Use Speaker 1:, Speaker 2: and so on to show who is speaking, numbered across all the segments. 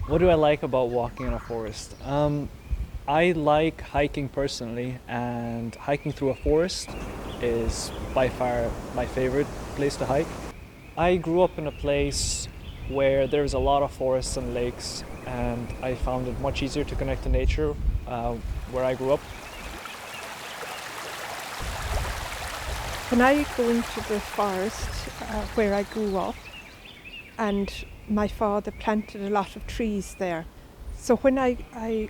Speaker 1: What do I like about walking in a forest? I like hiking personally, and hiking through a forest is by far my favorite place to hike. I grew up in a place where there's a lot of forests and lakes, and I found it much easier to connect to nature where I grew up.
Speaker 2: When I go into the forest where I grew up, and my father planted a lot of trees there. So when I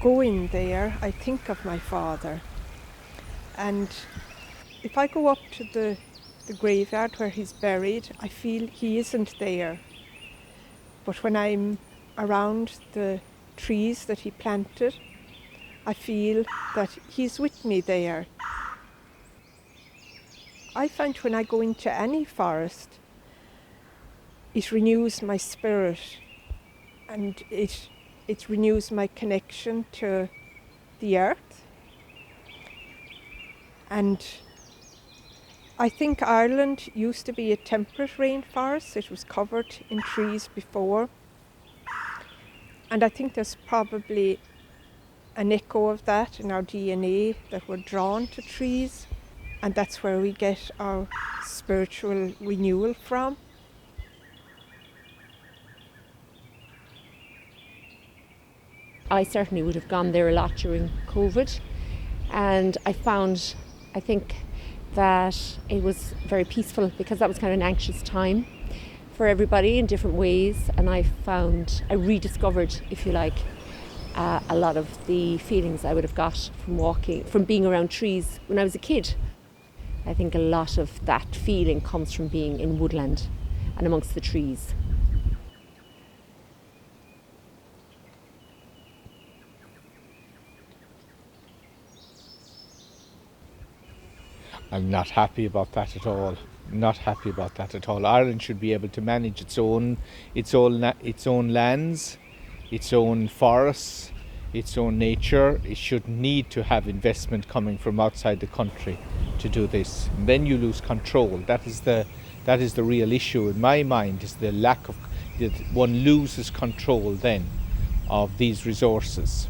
Speaker 2: go in there, I think of my father. And if I go up to the graveyard where he's buried, I feel he isn't there. But when I'm around the trees that he planted, I feel that he's with me there. I find when I go into any forest, it renews my spirit, and it renews my connection to the earth. And I think Ireland used to be a temperate rainforest. It was covered in trees before. And I think there's probably an echo of that in our DNA, that we're drawn to trees. And that's where we get our spiritual renewal from.
Speaker 3: I certainly would have gone there a lot during COVID, and I think that it was very peaceful, because that was kind of an anxious time for everybody in different ways, and I rediscovered, if you like, a lot of the feelings I would have got from being around trees when I was a kid. I think a lot of that feeling comes from being in woodland and amongst the trees.
Speaker 4: I'm not happy about that at all. Not happy about that at all. Ireland should be able to manage its own lands, its own forests, its own nature. It should need to have investment coming from outside the country to do this. And then you lose control. That is the real issue in my mind, is the lack of that one loses control then of these resources.